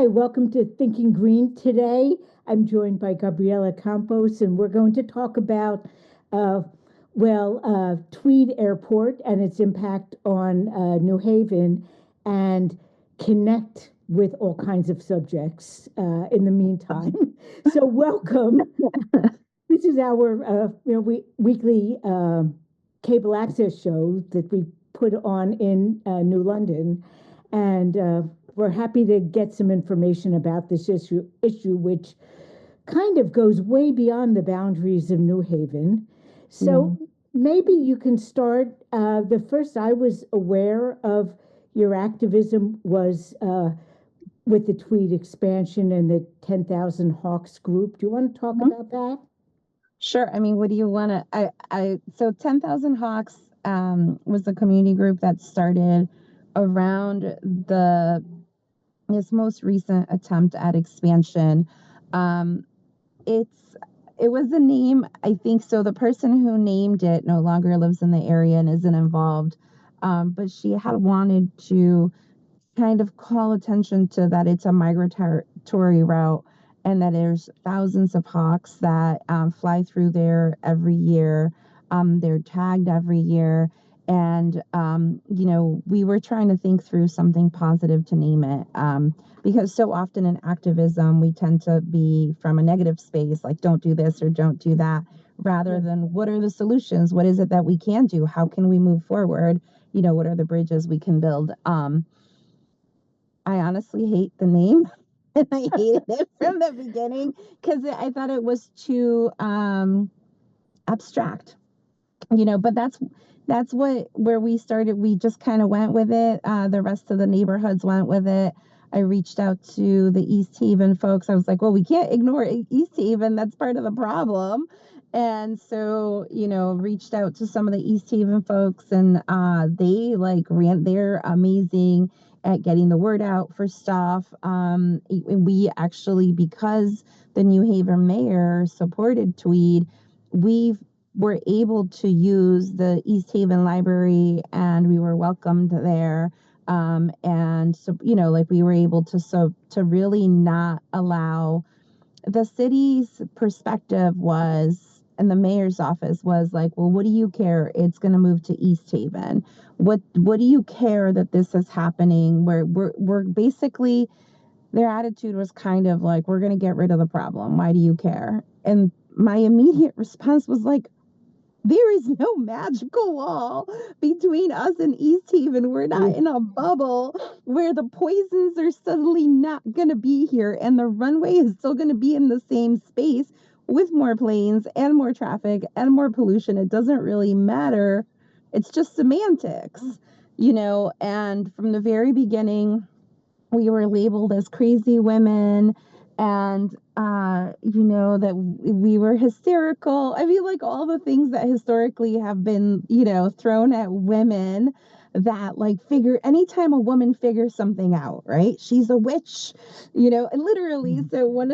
welcome to Thinking Green today. I'm joined by Gabriela Campos, and we're going to talk about, uh, Tweed Airport and its impact on New Haven and connect with all kinds of subjects in the meantime. So, welcome. This is our weekly cable access show that we put on in New London, and we're happy to get some information about this issue, which kind of goes way beyond the boundaries of New Haven. So maybe you can start. The first I was aware of your activism was with the Tweed expansion and the 10,000 Hawks group. Do you want to talk about that? Sure. I mean, what do you want to? So 10,000 Hawks was the community group that started around this most recent attempt at expansion. Um, it's it was a name, I think. So the person who named it no longer lives in the area and isn't involved, but she had wanted to kind of call attention to that it's a migratory route and that there's thousands of hawks that fly through there every year. They're tagged every year. And, we were trying to think through something positive to name it, because so often in activism, we tend to be from a negative space, like don't do this or don't do that, rather than what are the solutions? What is it that we can do? How can we move forward? What are the bridges we can build? I honestly hate the name, and I hated it from the beginning because I thought it was too abstract, But that's where we started. We just kind of went with it. The rest of the neighborhoods went with it. I reached out to the East Haven folks. I was like, well, we can't ignore East Haven. That's part of the problem. And so, reached out to some of the East Haven folks, and they they're amazing at getting the word out for stuff. We actually, because the New Haven mayor supported Tweed, we were able to use the East Haven Library, and we were welcomed there. And so, we were able to really not allow the city's perspective was, and the mayor's office was like, well, what do you care? It's going to move to East Haven. What do you care that this is happening? We're basically, their attitude was kind of like, we're going to get rid of the problem. Why do you care? And my immediate response was like, there is no magical wall between us and East Haven. We're not in a bubble where the poisons are suddenly not going to be here and the runway is still going to be in the same space with more planes and more traffic and more pollution. It doesn't really matter. It's just semantics, and from the very beginning, we were labeled as crazy women, and that we were hysterical. I mean, like all the things that historically have been, thrown at women, that figure, anytime a woman figures something out, right, she's a witch, and literally. So one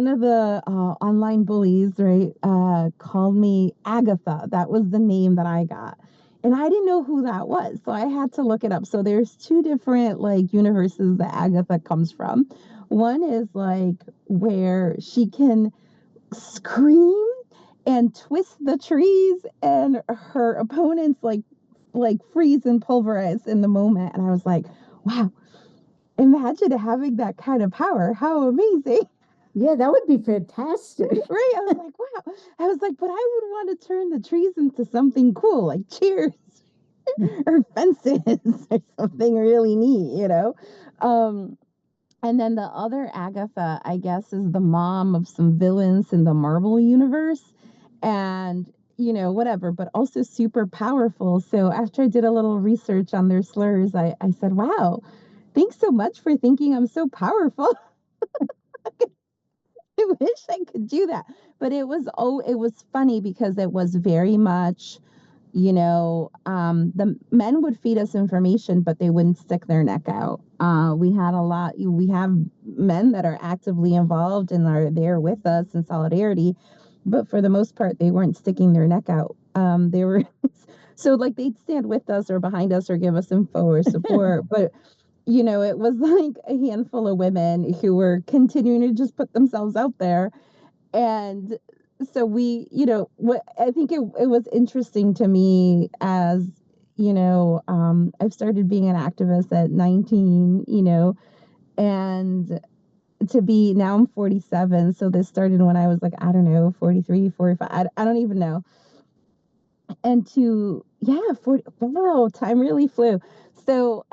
of the online bullies, right, called me Agatha. That was the name that I got. And I didn't know who that was, so I had to look it up. So there's two different universes that Agatha comes from. One is where she can scream and twist the trees, and her opponents freeze and pulverize in the moment. And I was like, wow, imagine having that kind of power. How amazing. Yeah, that would be fantastic. Right. I was like, wow. I was like, but I would want to turn the trees into something cool, like chairs or fences or something really neat, And then the other Agatha, I guess, is the mom of some villains in the Marvel universe. And, whatever, but also super powerful. So after I did a little research on their slurs, I said, wow, thanks so much for thinking I'm so powerful. I wish I could do that. But it was funny because it was very much, the men would feed us information, but they wouldn't stick their neck out. We have men that are actively involved and are there with us in solidarity, but for the most part, they weren't sticking their neck out. They were, so they'd stand with us or behind us or give us info or support, but it was like a handful of women who were continuing to just put themselves out there. And so we, what I think it was interesting to me as, I've started being an activist at 19, and to be now I'm 47. So this started when I was like, I don't know, 43, 45. I don't even know. And yeah, 40, wow, time really flew. So,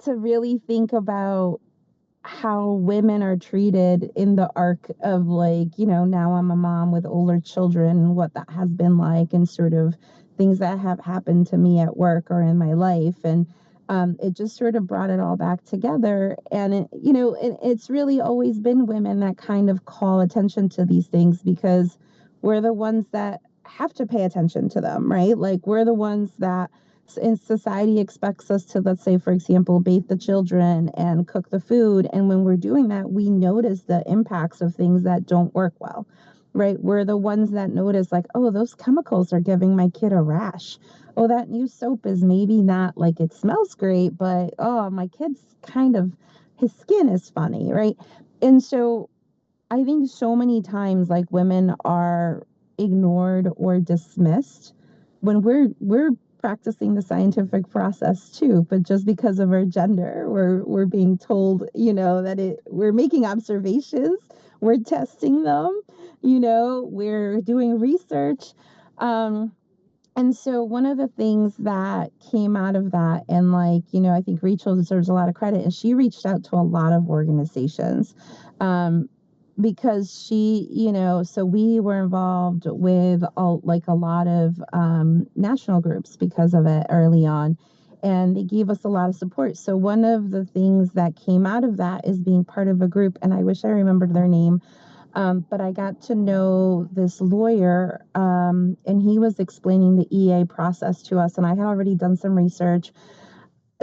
to really think about how women are treated in the arc of, like, now I'm a mom with older children, what that has been like, and sort of things that have happened to me at work or in my life. And it just sort of brought it all back together. And it's really always been women that kind of call attention to these things, because we're the ones that have to pay attention to them, right? Like, we're the ones that in society expects us to, let's say, for example, bathe the children and cook the food. And when we're doing that, we notice the impacts of things that don't work well, right? We're the ones that notice, like, oh, those chemicals are giving my kid a rash. Oh, that new soap is maybe not, like, it smells great, but oh, my kid's kind of, his skin is funny, right? And so I think so many times, like, women are ignored or dismissed when we're practicing the scientific process too, but just because of our gender, we're being told, that we're making observations, we're testing them, we're doing research. Um, and so one of the things that came out of that, and, like, I think Rachel deserves a lot of credit, and she reached out to a lot of organizations. Um, because she, so we were involved with a lot of national groups because of it early on, and they gave us a lot of support. So one of the things that came out of that is being part of a group, and I wish I remembered their name, but I got to know this lawyer, and he was explaining the EA process to us, and I had already done some research.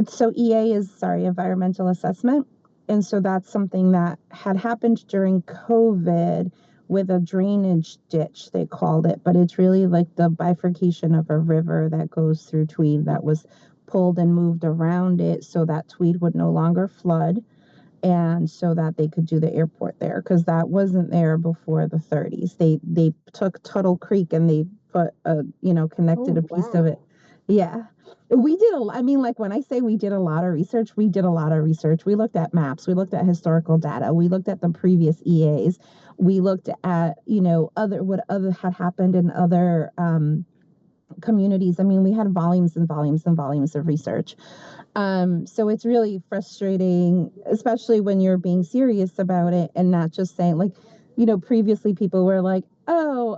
So EA is, sorry, environmental assessment. And so that's something that had happened during COVID with a drainage ditch, they called it, but it's really like the bifurcation of a river that goes through Tweed that was pulled and moved around it so that Tweed would no longer flood, and so that they could do the airport there, because that wasn't there before the 30s. They took Tuttle Creek and they put connected a Oh, piece of it. wow. Yeah. We did I mean, like, when I say we did a lot of research, we did a lot of research. We looked at maps, we looked at historical data, we looked at the previous EAs, we looked at, other what other had happened in other communities. I mean, we had volumes and volumes and volumes of research. So it's really frustrating, especially when you're being serious about it and not just saying, like, previously people were like, oh,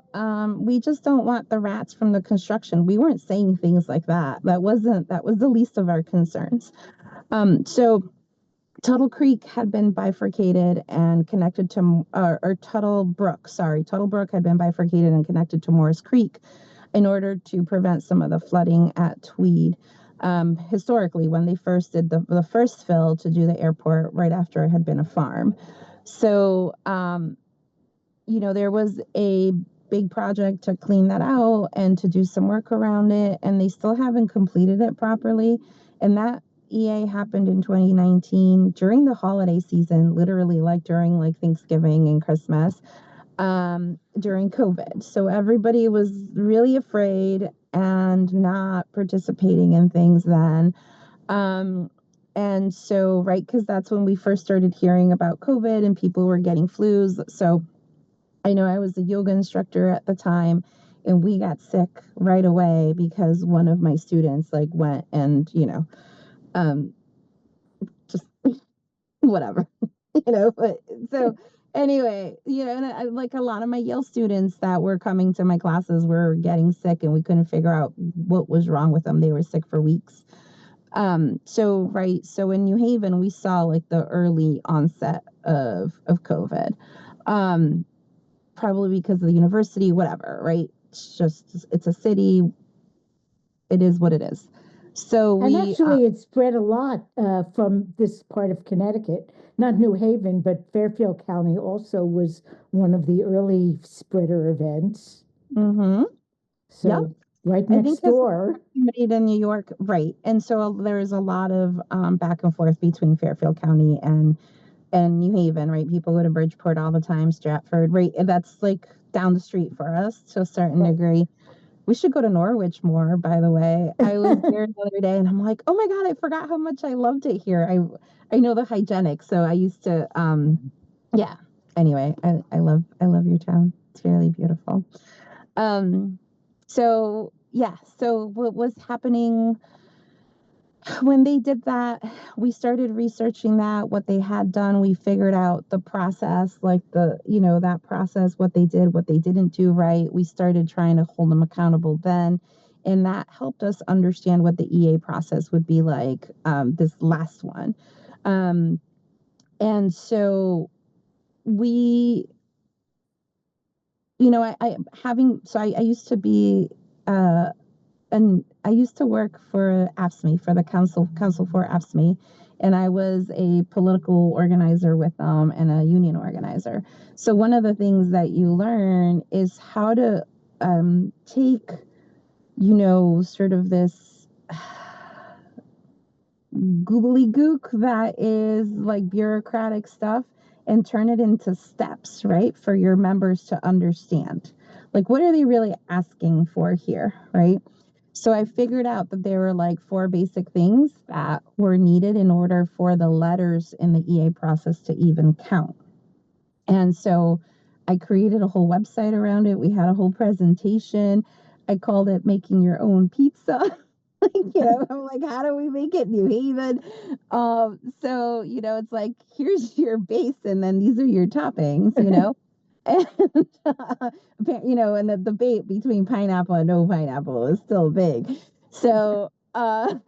we just don't want the rats from the construction. We weren't saying things like that. That was the least of our concerns. So Tuttle Creek had been bifurcated and connected to, or Tuttle Brook, sorry, Tuttle Brook had been bifurcated and connected to Morris Creek in order to prevent some of the flooding at Tweed. Historically, when they first did the first fill to do the airport right after it had been a farm. So, there was a big project to clean that out and to do some work around it, and they still haven't completed it properly. And that EA happened in 2019 during the holiday season, literally, like, during, like, Thanksgiving and Christmas, during COVID. So everybody was really afraid and not participating in things then. And so, right, because that's when we first started hearing about COVID and people were getting flus. So I know I was a yoga instructor at the time, and we got sick right away because one of my students, like, went and, um, just whatever, but so anyway, and like, a lot of my Yale students that were coming to my classes were getting sick, and we couldn't figure out what was wrong with them. They were sick for weeks. So, right. So in New Haven, we saw, like, the early onset of COVID. Um, Probably because of the university, whatever, right? It's a city. It is what it is. So And we, actually, it spread a lot from this part of Connecticut. Not New Haven, but Fairfield County also was one of the early spreader events. mm-hmm, yep. So. Right I think next because door. made in New York, right? And so there's a lot of back and forth between Fairfield County and New Haven, right? People go to Bridgeport all the time, Stratford, right? And that's like down the street for us to a certain Right. degree. We should go to Norwich more, by the way. I was there the other day and I'm like, oh my God, I forgot how much I loved it here. I know the hygienic, so I used to yeah. Anyway, I love your town. It's really beautiful. Um so yeah, so what was happening when they did that, we started researching that, what they had done. We figured out the process, like that process, what they did, what they didn't do right. We started trying to hold them accountable then. And that helped us understand what the EA process would be like, this last one. Um, and so we, I used to be, uh, and I used to work for AFSCME, for the Council for AFSCME, and I was a political organizer with them and a union organizer. So one of the things that you learn is how to take, sort of this gook that is like bureaucratic stuff and turn it into steps, right? For your members to understand. Like, what are they really asking for here, right? So I figured out that there were like 4 basic things that were needed in order for the letters in the EA process to even count. And so I created a whole website around it. We had a whole presentation. I called it Making Your Own Pizza. I'm like, how do we make it New Haven? So, it's like, here's your base, and then these are your toppings. And, and the debate between pineapple and no pineapple is still big. So, I'm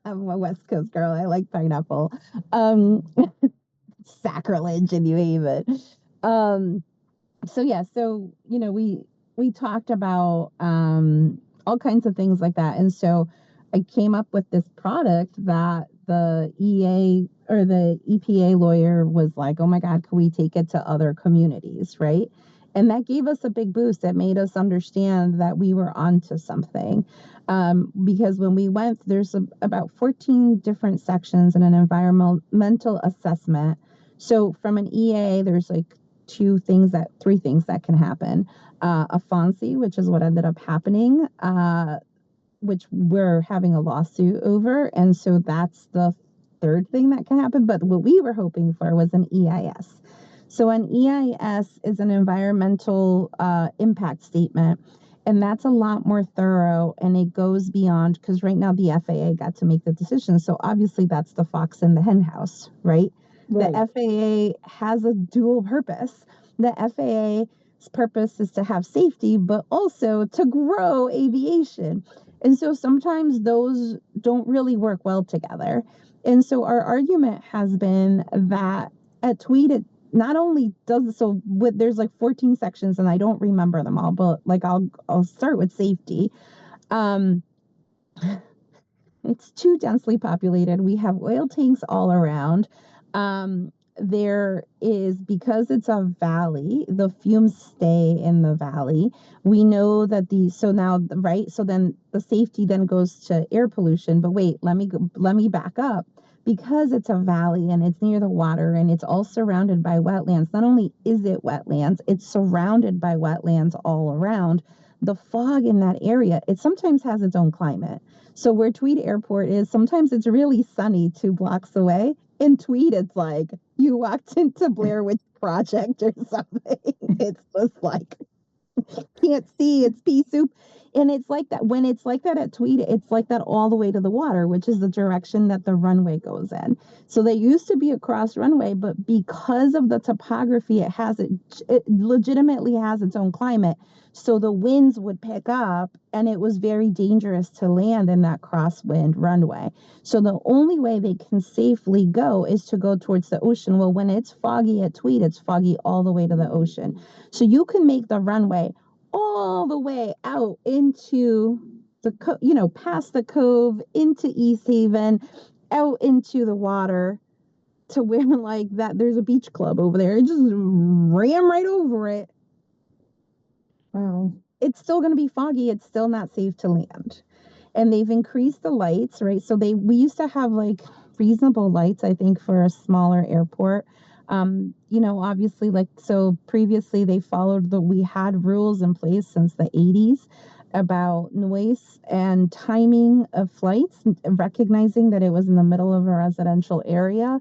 a West Coast girl. I like pineapple. Um, Sacrilege in New Haven. Um, so yeah, we talked about all kinds of things like that, and so I came up with this product that the EA or the EPA lawyer was like, oh my God, can we take it to other communities, right? And that gave us a big boost. That made us understand that we were onto something, because when we went, there's about 14 different sections in an environmental assessment. So from an EA, there's like three things that can happen. A FONSI, which is what ended up happening, which we're having a lawsuit over. And so that's the third thing that can happen. But what we were hoping for was an EIS. So an EIS is an environmental impact statement. And that's a lot more thorough, and it goes beyond, because right now the FAA got to make the decision. So obviously that's the fox in the hen house, right? The Right. FAA has a dual purpose. The FAA's purpose is to have safety, but also to grow aviation. And so sometimes those don't really work well together. And so our argument has been that at Tweed, it not only does so with there's like 14 sections, and I don't remember them all, but like I'll start with safety. Um, it's too densely populated. We have oil tanks all around. There is, because it's a valley, the fumes stay in the valley. We know that so now, right? So then the safety then goes to air pollution. But wait, let me back up. Because it's a valley and it's near the water and it's all surrounded by wetlands, not only is it wetlands, it's surrounded by wetlands all around. The fog in that area, it sometimes has its own climate. So where Tweed Airport is, sometimes it's really sunny 2 blocks away. In Tweed, it's like you walked into Blair Witch Project or something. It's just like can't see, it's pea soup. And it's like that when it's like that at Tweed, it's like that all the way to the water, which is the direction that the runway goes in. So they used to be a cross runway, but because of the topography, it legitimately has its own climate. So the winds would pick up, and it was very dangerous to land in that crosswind runway. So the only way they can safely go is to go towards the ocean. Well, when it's foggy at Tweed, it's foggy all the way to the ocean. So you can make the runway all the way out into past the cove, into East Haven, out into the water, to where like that there's a beach club over there. It just ram right over it. Wow. it's still going to be foggy. It's still not safe to land. And they've increased the lights, right? So we used to have like reasonable lights, I think, for a smaller airport. Obviously, like, so previously we had rules in place since the 80s about noise and timing of flights, recognizing that it was in the middle of a residential area.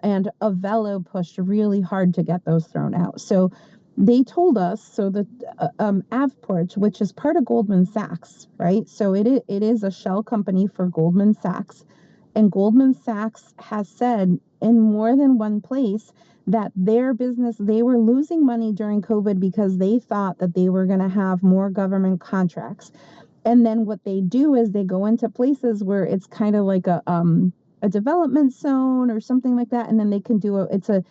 And Avello pushed really hard to get those thrown out. So they told us, so that Avport, which is part of Goldman Sachs, right? So it is a shell company for Goldman Sachs. And Goldman Sachs has said in more than one place that their business, they were losing money during COVID because they thought that they were going to have more government contracts. And then what they do is they go into places where it's kind of like a development zone or something like that, and then they can do a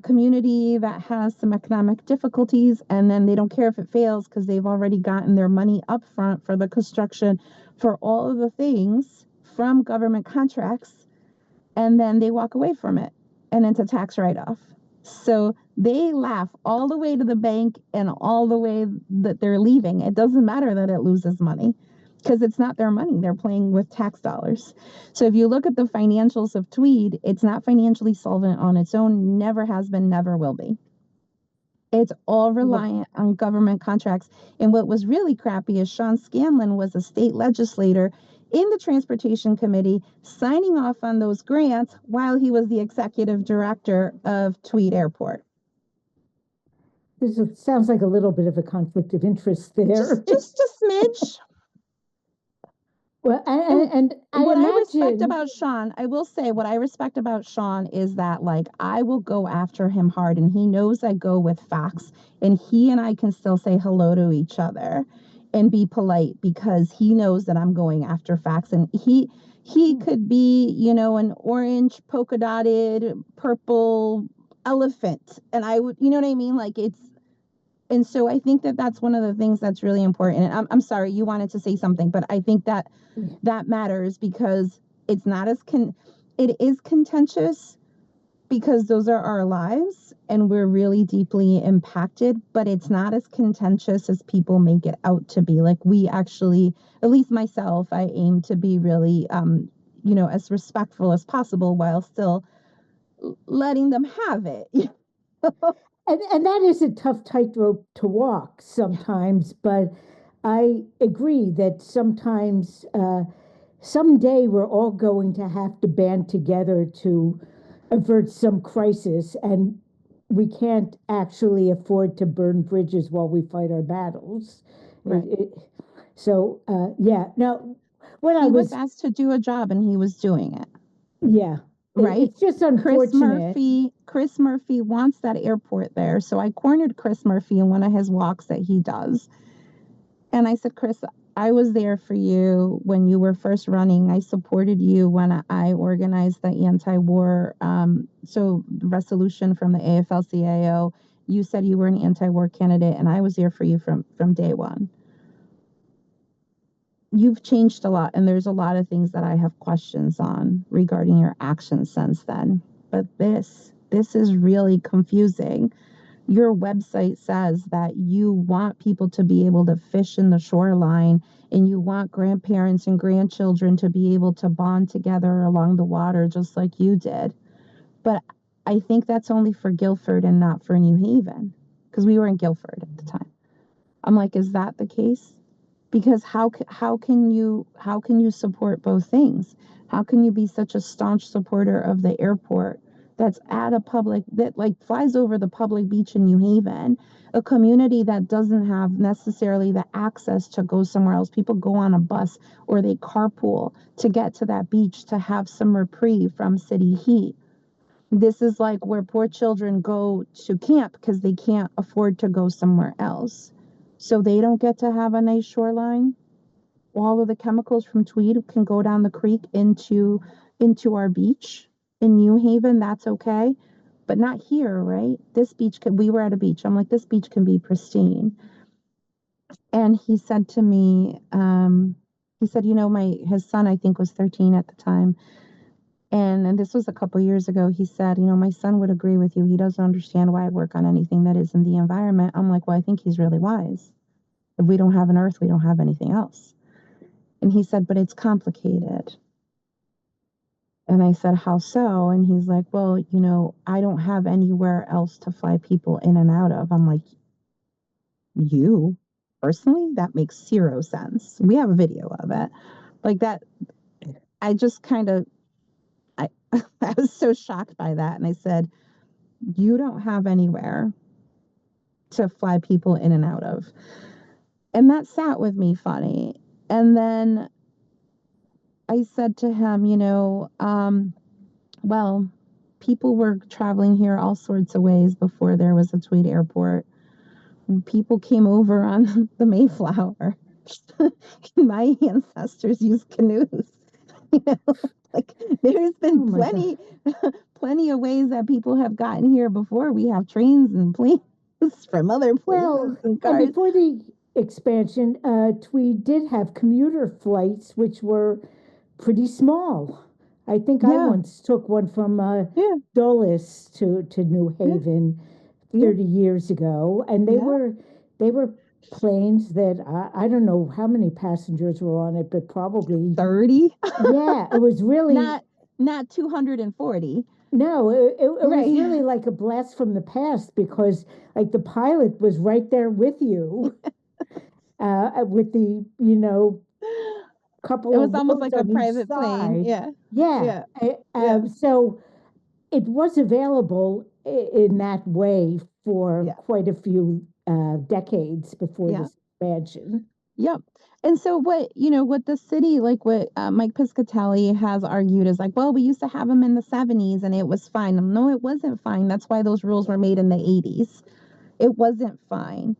community that has some economic difficulties, and then they don't care if it fails because they've already gotten their money up front for the construction, for all of the things from government contracts, and then they walk away from it and it's a tax write-off. So they laugh all the way to the bank and all the way that they're leaving. It doesn't matter that it loses money because it's not their money. They're playing with tax dollars. So if you look at the financials of Tweed, it's not financially solvent on its own, never has been, never will be. It's all reliant on government contracts. And what was really crappy is Sean Scanlon was a state legislator in the Transportation Committee signing off on those grants while he was the executive director of Tweed Airport. This sounds like a little bit of a conflict of interest there. Just a smidge. Well, and what I respect about Sean, I will say what I respect about Sean is that, like, I will go after him hard, and he knows I go with facts, and he and I can still say hello to each other and be polite because he knows that I'm going after facts. And he could be, an orange polka dotted purple elephant, and I would, you know what I mean? Like, and so I think that that's one of the things that's really important. And I'm sorry, you wanted to say something, but I think that matters because it's not it is contentious because those are our lives and we're really deeply impacted, but it's not as contentious as people make it out to be. Like, we actually, at least myself, I aim to be really, as respectful as possible while still letting them have it. And that is a tough tightrope to walk sometimes, but I agree that sometimes, someday we're all going to have to band together to avert some crisis, and we can't actually afford to burn bridges while we fight our battles. Right. Yeah. Now, when he was asked to do a job and he was doing it. Yeah. Right. It's just unfortunate. Chris Murphy wants that airport there. So I cornered Chris Murphy in one of his walks that he does. And I said, Chris, I was there for you when you were first running. I supported you when I organized the anti-war resolution from the AFL-CIO. You said you were an anti-war candidate, and I was there for you from day one. You've changed a lot, and there's a lot of things that I have questions on regarding your actions since then. But this is really confusing. Your website says that you want people to be able to fish in the shoreline, and you want grandparents and grandchildren to be able to bond together along the water just like you did. But I think that's only for Guilford and not for New Haven, because we were in Guilford at the time. I'm like, is that the case? Because how can you support both things? How can you be such a staunch supporter of the airport that's at a public, that like flies over the public beach in New Haven, a community that doesn't have necessarily the access to go somewhere else? People go on a bus or they carpool to get to that beach to have some reprieve from city heat. This is like where poor children go to camp because they can't afford to go somewhere else. So they don't get to have a nice shoreline. All of the chemicals from Tweed can go down the creek into our beach in New Haven. That's okay, but not here, right? This beach we were at a beach. I'm like, this beach can be pristine. And he said to me, his son, I think, was 13 at the time. And this was a couple years ago. He said, my son would agree with you. He doesn't understand why I work on anything that is in the environment. I'm like, well, I think he's really wise. If we don't have an earth, we don't have anything else. And he said, but it's complicated. And I said, how so? And he's like, well, I don't have anywhere else to fly people in and out of. I'm like, you personally? That makes zero sense. We have a video of it. Like that. I just kind of, I was so shocked by that. And I said, you don't have anywhere to fly people in and out of. And that sat with me funny. And then I said to him, well, people were traveling here all sorts of ways before there was a Tweed Airport. People came over on the Mayflower. My ancestors used canoes. Like there's been plenty of ways that people have gotten here before. We have trains and planes from other places and cars. Before the expansion, Tweed did have commuter flights, which were pretty small. I think I once took one from Dulles to New Haven 30 years ago, and they were planes that I don't know how many passengers were on it, but probably 30. Yeah, it was really not 240. No, it was really like a blast from the past, because like the pilot was right there with you, with the couple it of was almost like a on each private plane. side. So it was available in that way for quite a few decades before this expansion. Yep. And so what the city, like what Mike Piscatelli has argued is like, well, we used to have them in the 70s and it was fine. No, it wasn't fine. That's why those rules were made in the 80s. It wasn't fine.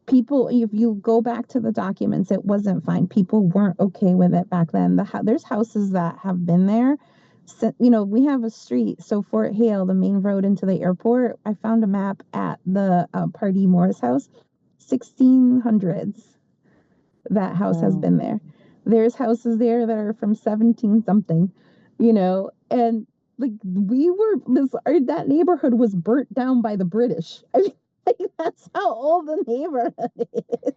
People, if you go back to the documents, it wasn't fine. People weren't okay with it back then. There's houses that have been there. So, we have a street. So Fort Hale, the main road into the airport, I found a map at the Pardee Morris house, 1600s. That house has been there. There's houses there that are from 17 something, and like that neighborhood was burnt down by the British. I mean, like, that's how old the neighborhood is.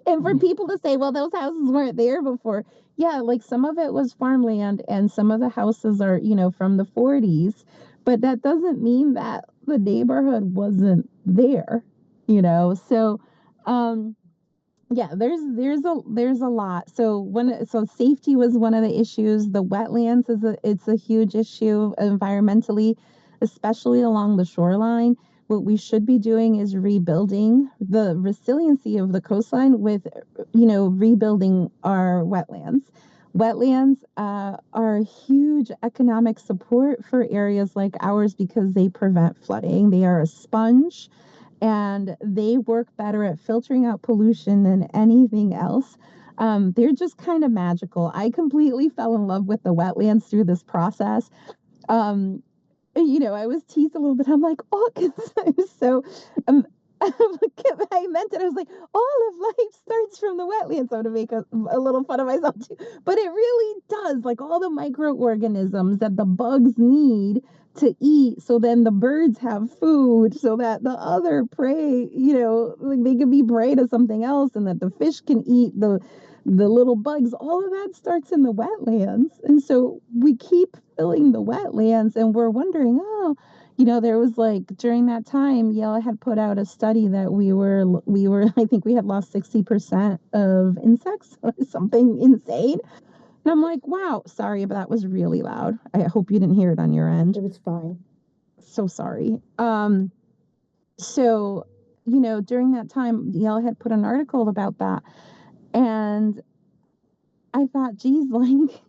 And for people to say, well, those houses weren't there before. Yeah, like some of it was farmland and some of the houses are, from the 40s. But that doesn't mean that the neighborhood wasn't there, So, yeah, there's a lot. So safety was one of the issues. The wetlands it's a huge issue environmentally, especially along the shoreline. What we should be doing is rebuilding the resiliency of the coastline with, rebuilding our wetlands. Wetlands are a huge economic support for areas like ours because they prevent flooding. They are a sponge, and they work better at filtering out pollution than anything else. They're just kind of magical. I completely fell in love with the wetlands through this process. I was teased a little bit. I'm like, oh, because I was so, I meant it. I was like, all of life starts from the wetlands. I'm going to make a little fun of myself too. But it really does. Like all the microorganisms that the bugs need to eat, so then the birds have food, so that the other prey, like they could be prey to something else, and that the fish can eat the little bugs. All of that starts in the wetlands. And so we keep filling the wetlands, and we're wondering, there was like during that time, Yale had put out a study that we were I think we had lost 60% of insects, something insane. And I'm like, wow, sorry, but that was really loud. I hope you didn't hear it on your end. It was fine. So sorry. So, during that time, Yale had put an article about that. And I thought, geez, like,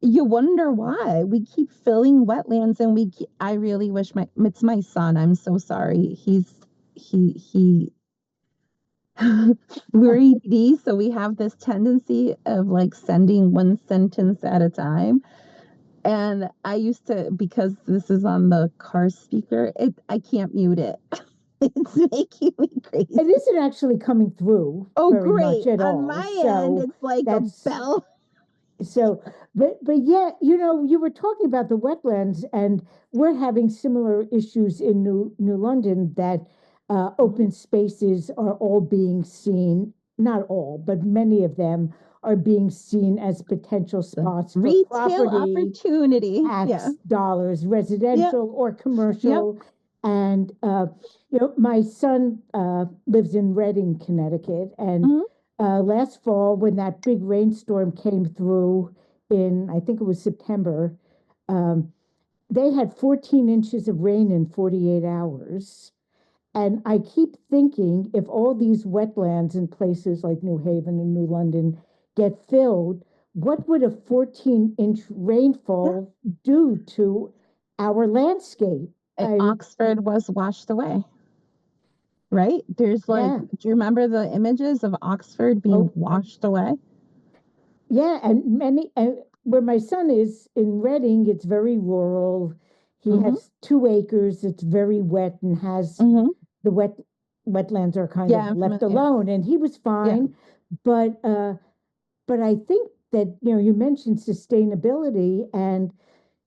you wonder why we keep filling wetlands, and I really wish it's my son. I'm so sorry. We're ED, so we have this tendency of like sending one sentence at a time. And I used to, because this is on the car speaker, I can't mute it. It's making me crazy. It isn't actually coming through. Oh, very great. Much at on all. my end, it's like a bell. So, but yeah, you were talking about the wetlands, and we're having similar issues in New London that open spaces are all being seen, not all, but many of them are being seen as potential The spots for retail property opportunity. Yeah. tax dollars, Yep. residential or Yep. commercial. And, my son lives in Reading, Connecticut. And Mhm. last fall, when that big rainstorm came through in, I think it was September, um, they had 14 inches of rain in 48 hours. And I keep thinking if all these wetlands in places like New Haven and New London get filled, what would a 14-inch Yeah. rainfall do to our landscape? Oxford was washed away, right? There's like, Yeah. do you remember the images of Oxford being Oh, washed away? yeah. And where my son is in Reading, it's very rural. He Mm-hmm. has 2 acres. It's very wet and has Mm-hmm. the wetlands are kind Yeah, of I'm left familiar. Yeah. alone, and he was Yeah. fine. But I think that, you mentioned sustainability, and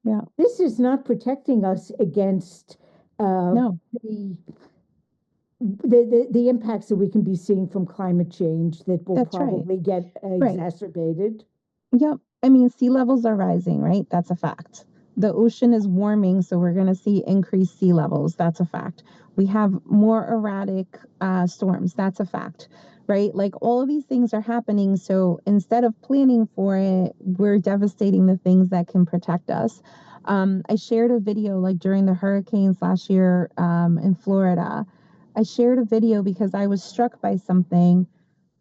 Yeah. this is not protecting us against No, the, the impacts that we can be seeing from climate change that will that's right. probably get Right. exacerbated. Yep. I mean, sea levels are rising, right? That's a fact. The ocean is warming, so we're going to see increased sea levels. That's a fact. We have more erratic storms. That's a fact, right? Like all of these things are happening. So instead of planning for it, we're devastating the things that can protect us. I shared a video like during the hurricanes last year in Florida. I shared a video because I was struck by something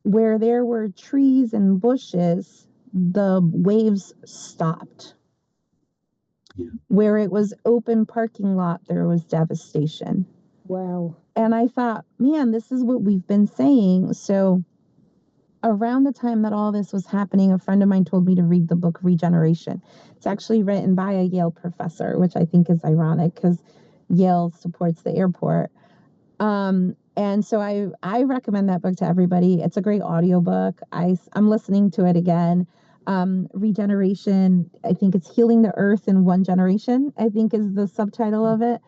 where there were trees and bushes, the waves stopped. Where it was open parking lot, there was devastation. Wow. And I thought, man, this is what we've been saying. So around the time that all this was happening, a friend of mine told me to read the book Regeneration. It's actually written by a Yale professor, which I think is ironic because Yale supports the airport. And so I recommend that book to everybody. It's a great audiobook. I'm listening to it again. Regeneration, I think it's Healing the Earth in One Generation, I think is the subtitle of it.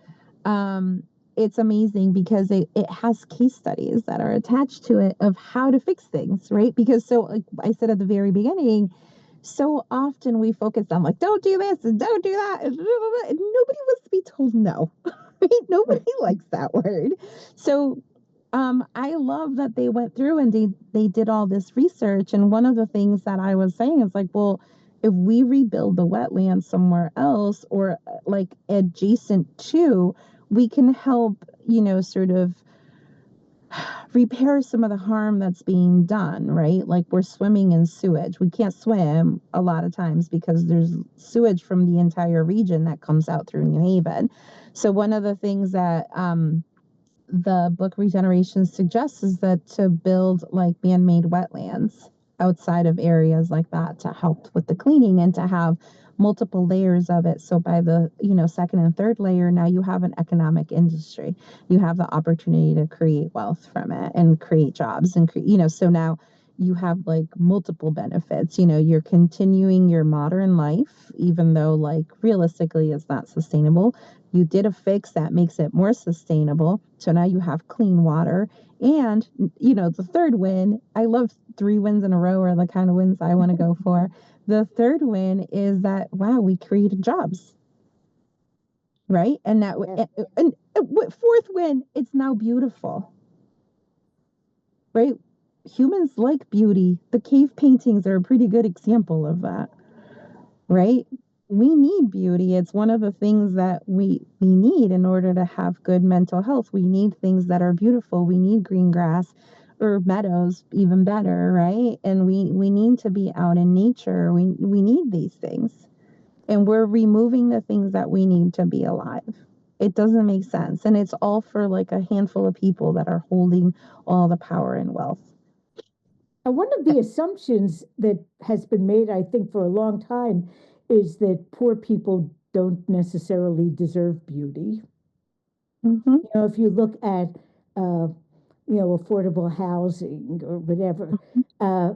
Um, it's amazing because it has case studies that are attached to it of how to fix things, right? Because so like I said at the very beginning, so often we focus on like, don't do this and don't do that. And nobody wants to be told no. Right? Nobody likes that word. So I love that they went through and they did all this research. And one of the things that I was saying is like, well, if we rebuild the wetlands somewhere else or like adjacent to, we can help, sort of repair some of the harm that's being done, right? Like we're swimming in sewage. We can't swim a lot of times because there's sewage from the entire region that comes out through New Haven. So one of the things that the book Regeneration suggests is that to build like man-made wetlands outside of areas like that to help with the cleaning and to have multiple layers of it. So by the, second and third layer, now you have an economic industry. You have the opportunity to create wealth from it and create jobs and so now you have like multiple benefits. You're continuing your modern life, even though like realistically it's not sustainable. You did a fix that makes it more sustainable. So now you have clean water. And, the third win, I love 3 wins in a row are the kind of wins I want to go for. The third win is that, wow, we created jobs, right? And that, Yeah. and fourth win, it's now beautiful, right? Humans like beauty. The cave paintings are a pretty good example of that, right? We need beauty. It's one of the things that we need in order to have good mental health. We need things that are beautiful. We need green grass or meadows, even better, right? And we need to be out in nature. We need these things. And we're removing the things that we need to be alive. It doesn't make sense. And it's all for like a handful of people that are holding all the power and wealth. And one of the assumptions that has been made, I think, for a long time is that poor people don't necessarily deserve beauty. Mm-hmm. If you look at, uh, affordable housing or whatever, uh,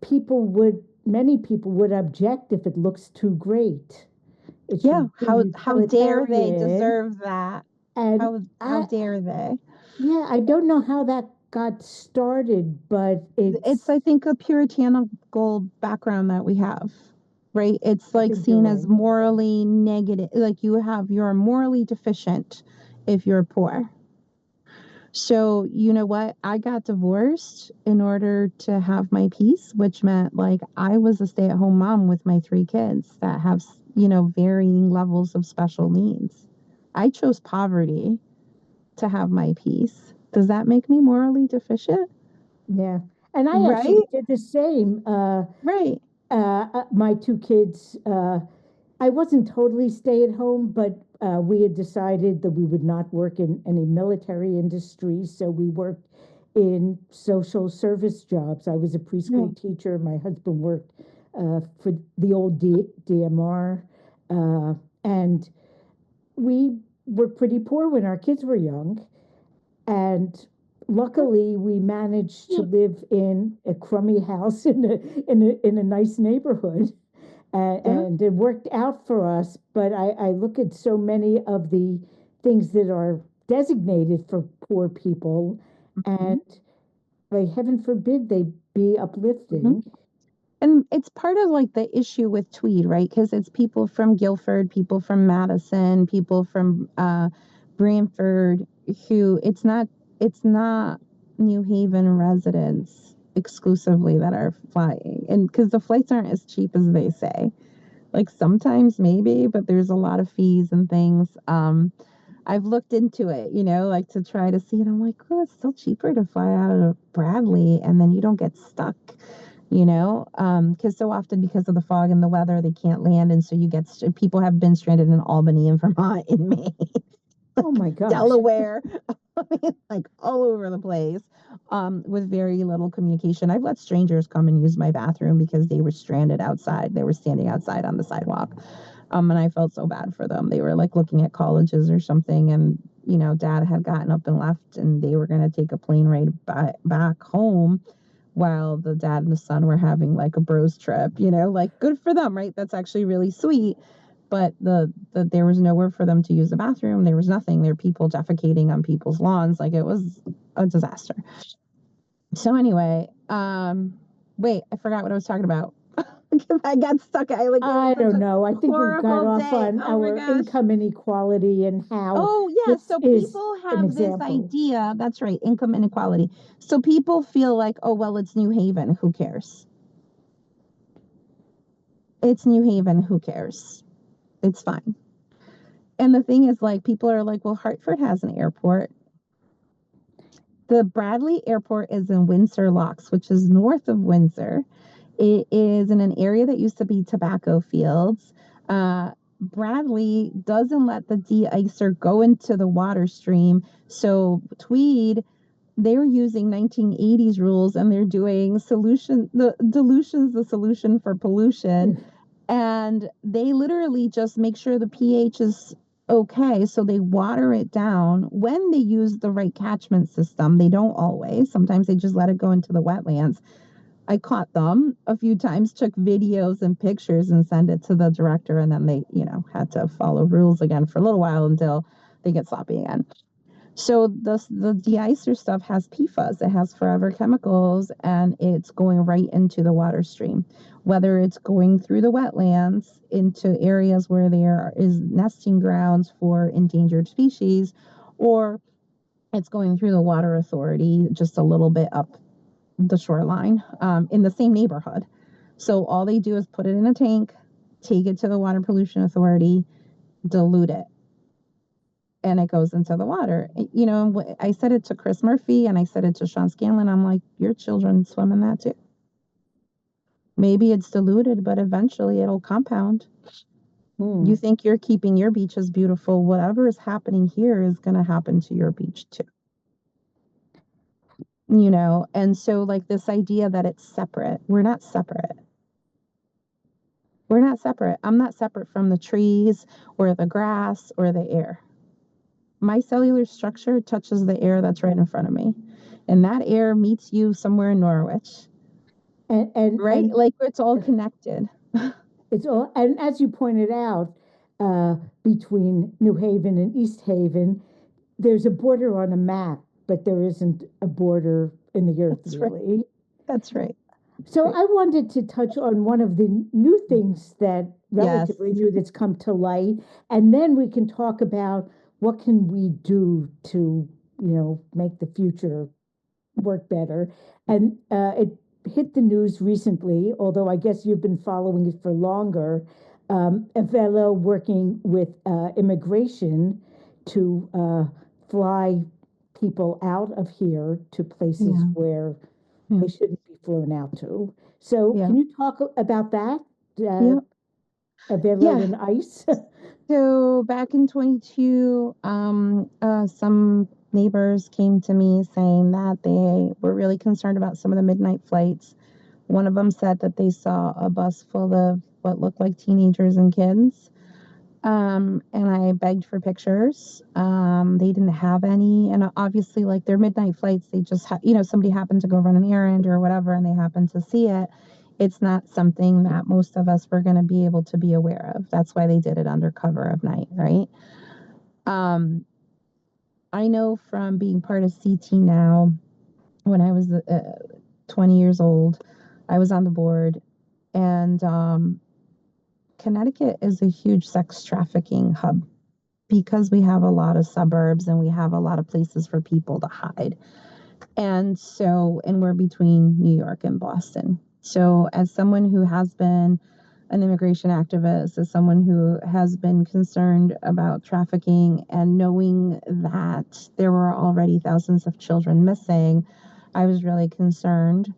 people would many people would object if it looks too great. It Yeah, should be how dare they utilitarian. deserve that? And How dare they? yeah, I don't know how that got started, but It's, I think, a puritanical background that we have, right? It's I like think you're seen as right. morally negative, like you're morally deficient if you're poor. So, you know what? I got divorced in order to have my peace, which meant like I was a stay-at-home mom with my 3 kids that have, varying levels of special needs. I chose poverty to have my peace. Does that make me morally deficient? Yeah. And I actually Right? did the same. Right. My 2 kids, I wasn't totally stay at home, but we had decided that we would not work in any military industries. So we worked in social service jobs. I was a preschool Right. teacher. My husband worked for the old DMR. And we were pretty poor when our kids were young. And luckily, we managed to live in a crummy house in a nice neighborhood, Yeah. and it worked out for us. But I look at so many of the things that are designated for poor people, Mhm. and like heaven forbid they be Mhm. uplifting. And it's part of like the issue with Tweed, right? Because it's people from Guilford, people from Madison, people from Brantford, who it's not New Haven residents exclusively that are flying, and because the flights aren't as cheap as they say. Like sometimes maybe, but there's a lot of fees and things. I've looked into it, like to try to see it. I'm like, oh, it's still cheaper to fly out of Bradley, and then you don't get stuck, because so often because of the fog and the weather, they can't land, and so people have been stranded in Albany and Vermont in May, Oh my gosh. Delaware, like all over the place, with very little communication. I've let strangers come and use my bathroom because they were stranded outside. They were standing outside on the sidewalk. And I felt so bad for them. They were like looking at colleges or something, and dad had gotten up and left, and they were going to take a plane ride back home while the dad and the son were having like a bros trip. Like good for them, right? That's actually really sweet. But there was nowhere for them to use the bathroom. There was nothing. There were people defecating on people's lawns. Like it was a disaster. So anyway, wait, I forgot what I was talking about. I got stuck. I like it was I such don't a know. I think we got horrible off day. on Oh my our gosh. income inequality and how Oh yeah. this So is people an have this example. idea. That's right. Income inequality. So people feel like, oh, well, it's New Haven. Who cares? It's New Haven. Who cares? It's fine. And the thing is, like, people are like, well, Hartford has an airport. The Bradley Airport is in Windsor Locks, which is north of Windsor. It is in an area that used to be tobacco fields. Bradley doesn't let the de-icer go into the water stream. So Tweed, they're using 1980s rules, and they're doing the dilution's the solution for pollution. And they literally just make sure the pH is okay. So they water it down when they use the right catchment system. They don't always. Sometimes they just let it go into the wetlands. I caught them a few times, took videos and pictures and sent it to the director. And then they, had to follow rules again for a little while until they get sloppy again. So the de-icer stuff has PFAS. It has forever chemicals, and it's going right into the water stream. Whether it's going through the wetlands into areas where there is nesting grounds for endangered species, or it's going through the water authority just a little bit up the shoreline, in the same neighborhood. So all they do is put it in a tank, take it to the water pollution authority, dilute it, and it goes into the water. I said it to Chris Murphy and I said it to Sean Scanlon. I'm like, your children swim in that too. Maybe it's diluted, but eventually it'll compound. You think you're keeping your beaches beautiful. Whatever is happening here is going to happen to your beach too. And so like this idea that it's separate, we're not separate. We're not separate. I'm not separate from the trees or the grass or the air. My cellular structure touches the air that's right in front of me. And that air meets you somewhere in Norwich. right? And Like it's all connected. it's all, and as you pointed out, uh, between New Haven and East Haven, there's a border on a map, but there isn't a border in the earth, That's right. really. That's right. So Right. I wanted to touch on one of the new things that Yes. relatively new that's come to light, and then we can talk about what can we do to, make the future work better. And it hit the news recently, although I guess you've been following it for longer. A fellow working with immigration to fly people out of here to places Yeah. where Yeah. they shouldn't be flown out to. So, Yeah. can you talk about that? Uh, Yeah. Velo Yeah. and ice? So back in 22, some neighbors came to me saying that they were really concerned about some of the midnight flights. One of them said that they saw a bus full of what looked like teenagers and kids. And I begged for pictures. They didn't have any. And obviously, like their midnight flights, they just, somebody happened to go run an errand or whatever, and they happened to see it. It's not something that most of us were going to be able to be aware of. That's why they did it under cover of night, right? Um, I know from being part of CT now, when I was 20 years old, I was on the board, and Connecticut is a huge sex trafficking hub because we have a lot of suburbs and we have a lot of places for people to hide. And we're between New York and Boston. So, as someone who has been an immigration activist, as someone who has been concerned about trafficking and knowing that there were already thousands of children missing, I was really concerned.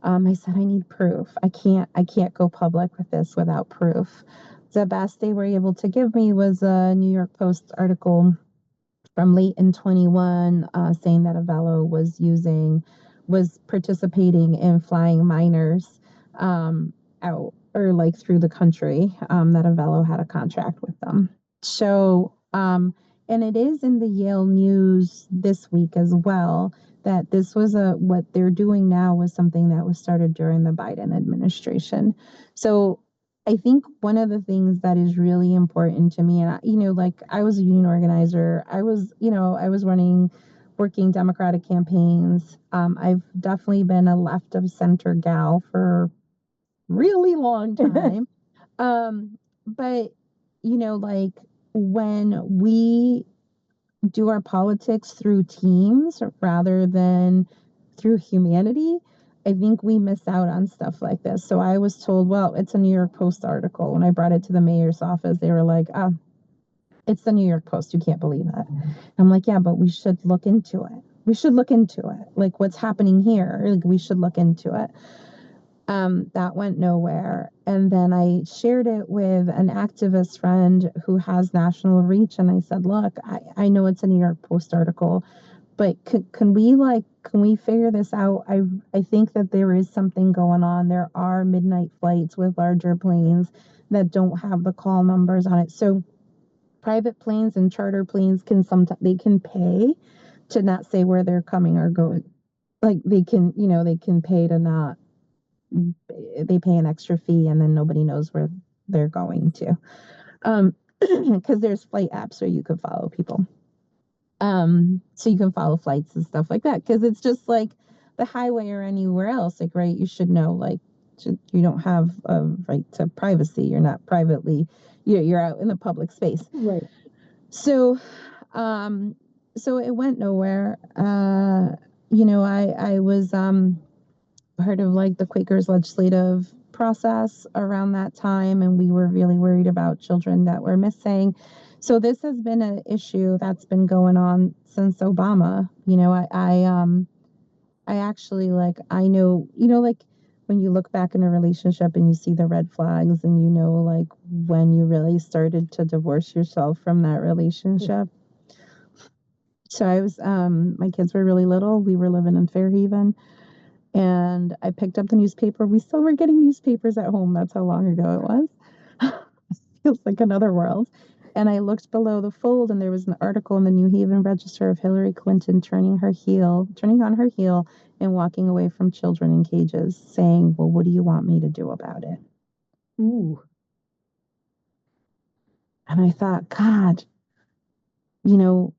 I said, I need proof. I can't go public with this without proof. The best they were able to give me was a New York Post article from late in 21, saying that Avello was participating in flying minors out or like through the country, that Avello had a contract with them. So, and it is in the Yale News this week as well that this was what they're doing now was something that was started during the Biden administration. So I think one of the things that is really important to me, and like I was a union organizer, I was working Democratic campaigns. I've definitely been a left of center gal for really long time. But like when we do our politics through teams rather than through humanity, I think we miss out on stuff like this. So I was told, well, it's a New York Post article. When I brought it to the mayor's office, they were like, oh, it's the New York Post. You can't believe it. I'm like, yeah, but we should look into it. We should look into it. Like what's happening here. Like we should look into it. That went nowhere. And then I shared it with an activist friend who has national reach. And I said, look, I know it's a New York Post article, but can we figure this out? I think that there is something going on. There are midnight flights with larger planes that don't have the call numbers on it. So private planes and charter planes can sometimes, they can pay to not say where they're coming or going. Like they can pay to not, they pay an extra fee and then nobody knows where they're going to. Because there's flight apps where you can follow people. So you can follow flights and stuff like that. Because it's just like the highway or anywhere else. Like, right, you should know, like, you don't have a right to privacy. You're not privately, you're out in the public space. Right. So, um, so it went nowhere. I was part of like the Quakers legislative process around that time, and we were really worried about children that were missing. So this has been an issue that's been going on since Obama. I actually like I know like when you look back in a relationship and you see the red flags and like when you really started to divorce yourself from that relationship. So I was my kids were really little. We were living in Fairhaven. And I picked up the newspaper. We still were getting newspapers at home. That's how long ago it was. Feels like another world. And I looked below the fold, and there was an article in the New Haven Register of Hillary Clinton turning on her heel and walking away from children in cages saying, well, what do you want me to do about it? Ooh. And I thought, God, you know,